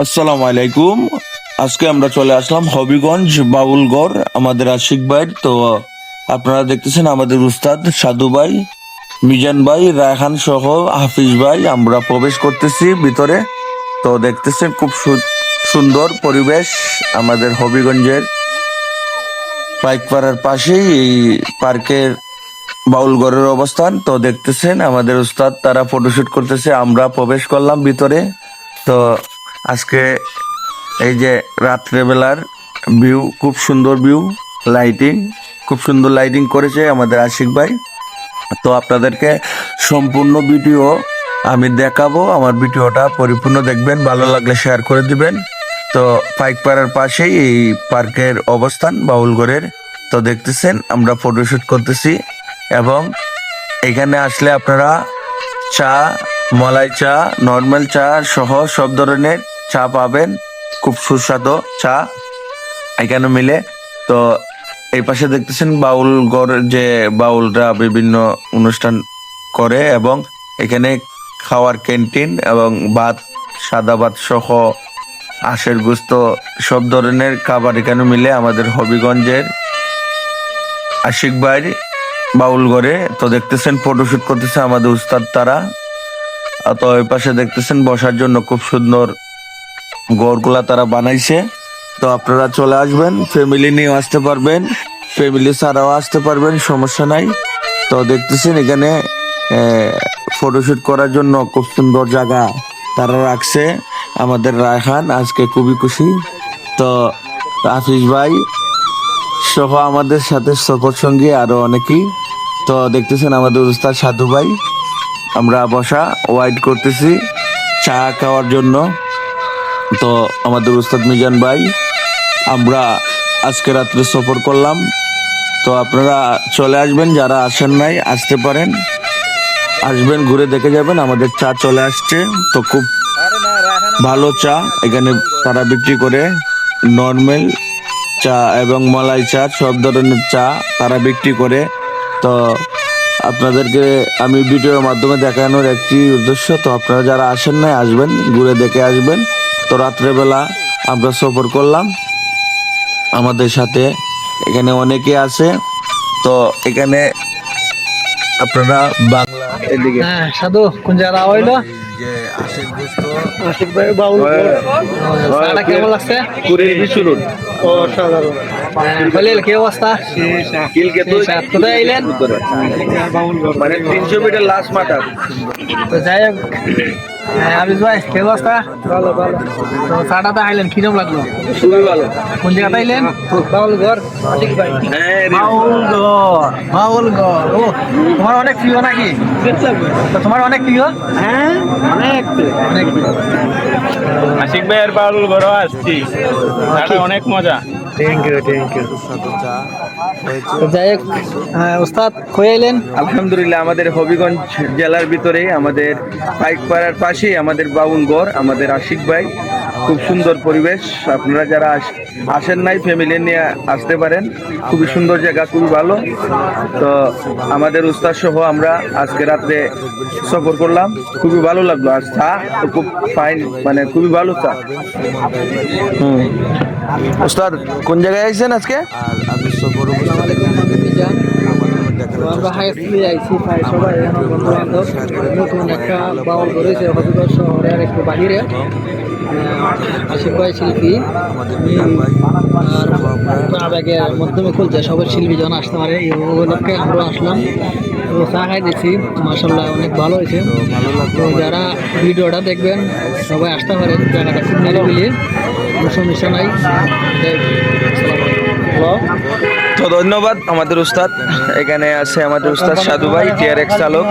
আসসালামু আলাইকুম। আজকে আমরা চলে আসলাম হবিগঞ্জ বাউলগড় আমাদের আশিক ভাই। তো আপনারা দেখতেছেন আমাদের উস্তাদ সাধু ভাই, মিজান ভাই, রায়হান সহ হাফিজ ভাই। আমরা প্রবেশ করতেছি ভিতরে। তো দেখতেছেন খুব সুন্দর পরিবেশ আমাদের হবিগঞ্জের পাইকপাড়ার পাশেই এই পার্কের বাউলগড়ের অবস্থান। তো দেখতেছেন আমাদের উস্তাদ তারা ফটোশুট করতেছে, আমরা প্রবেশ করলাম ভিতরে। তো আজকে এই যে রাত্রেবেলার ভিউ, খুব সুন্দর ভিউ, লাইটিং, খুব সুন্দর লাইটিং করেছে আমাদের আশিক ভাই। তো আপনাদেরকে সম্পূর্ণ ভিডিও আমি দেখাবো, আমার ভিডিওটা পরিপূর্ণ দেখবেন, ভালো লাগলে শেয়ার করে দিবেন। তো পাইকপাড়ার পাশেই এই পার্কের অবস্থান বাউলগড়ের। তো দেখতেছেন আমরা ফটোশুট করতেছি, এবং এখানে আসলে আপনারা চা, মলাই চা, নর্মাল চা সহ সব ধরনের চা পাবেন। খুব সুস্বাদু চা এখানে মিলে। তো এই পাশে দেখতেছেন বাউল ঘর, যে বাউলরা বিভিন্ন অনুষ্ঠান করে, এবং এখানে খাওয়ার ক্যান্টিন এবং ভাত, সাদা ভাত সহ আশের গোস্ত সব ধরনের খাবার এখানে মিলে আমাদের হবিগঞ্জের আশিক ভাই বাউল ঘরে। তো দেখতেছেন ফটোশুট করতেছে আমাদের উস্তাদ তারা। তো ওই পাশে দেখতেছেন বসার জন্য খুব সুন্দর ঘরগুলা তারা বানাইছে। তো আপনারা চলে আসবেন, ফ্যামিলি নিয়ে আসতে পারবেন, ফ্যামিলি ছাড়াও আসতে পারবেন, সমস্যা নাই। তো দেখতেছেন এখানে ফটোশুট করার জন্য খুব সুন্দর জায়গা তারা রাখছে। আমাদের রায়হান আজকে খুবই খুশি। তো হাফিজ ভাই সহ আমাদের সাথে সফর সঙ্গী আরো অনেকেই। তো দেখতেছেন আমাদের উস্তাদ সাধু ভাই, আমরা বসা ওয়াইট করতেছি চা খাওয়ার জন্য। তো আমাদের উস্তাদ মিজান ভাই, আমরা আজকে রাত্রে সফর করলাম। তো আপনারা চলে আসবেন, যারা আসেন নাই আসতে পারেন, আসবেন, ঘুরে দেখে যাবেন। আমাদের চা চলে আসছে। তো খুব ভালো চা এখানে তারা বিক্রি করে, নর্মাল চা এবং মলাই চা, সব ধরনের চা তারা বিক্রি করে। তো আপনাদেরকে আমি ভিডিওর মাধ্যমে দেখানোর একটি উদ্দেশ্য। তো আপনারা যারা আসেন নাই আসবেন, ঘুরে দেখে আসবেন। তো রাত্রেবেলা আমরা সফর করলাম, আমাদের সাথে এখানে অনেকে আছে। তো এখানে আপনারা বাংলা এদিকে সাধু কোন জায়গা হইলো যে আশিক গোস্ত আশিক ভাই বাউল চাটা কেমন লাগছে? কুড়ির বিচুরুন অসাধারণ। খলিল কি অবস্থা? কোথায় আইলেন? মানে 300 মিটার লাস্ট মাথা। তো যাই হোক, আবিস ভাই কি অবস্থা? ভালো ভালো। তো চাটা তো আইলেন, কিরম লাগলো? খুবই ভালো। কোন জায়গাতে আইলেন? বাউলগড় আশিক ভাই। বাউলগড়। ও তোমার অনেক প্রিয় নাকি? তো তোমার অনেক প্রিয়? হ্যাঁ অনেক অনেক প্রিয়। আশিক ভাইয়ের বাউল ঘরও আসছি, অনেক মজা। Thank you thank you. যাই হোক, উস্তাদ কই আইলেন? আলহামদুলিল্লাহ আমাদের হবিগঞ্জ জেলার ভিতরে আমাদের পাইকপাড়ার পাশেই আমাদের বাউলগড়, আমাদের আশিক ভাই। খুব সুন্দর পরিবেশ, আপনারা যারা আসেন নাই ফ্যামিলি নিয়ে আসতে পারেন। খুবই সুন্দর জায়গা, খুবই ভালো। তো আমাদের উস্তাদ সহ আমরা আজকে রাত্রে সফর করলাম, খুবই ভালো লাগলো। আর চা তো খুব ফাইন, মানে খুবই ভালো চা। উস্তাদ কোন জায়গায় আইছেন আজকে? আর আমি সফর আমরা হাই স্কুলে আইসি প্রায় সবাই, বন্ধু বান্ধব। নতুন একটা বাউল করেছে হবিগঞ্জ শহরের একটু বাহিরে। আশিক ভাই শিল্পী, আর আবেগের মাধ্যমে খুলছে, সবার শিল্পী যখন আসতে পারে এই উপলক্ষে আমরা আসলাম। তো চা খাই দিচ্ছি, মাসাল্লাহ অনেক ভালো হয়েছে। তো যারা ভিডিওটা দেখবেন সবাই আসতে পারেন, জায়গাটা খুব নিরিবিলি, কোনো সমস্যা নাই। তো ধন্যবাদ আমাদের উস্তাদ। এখানে আছে আমাদের উস্তাদ সাধু ভাই, টিআরএক্স চালক।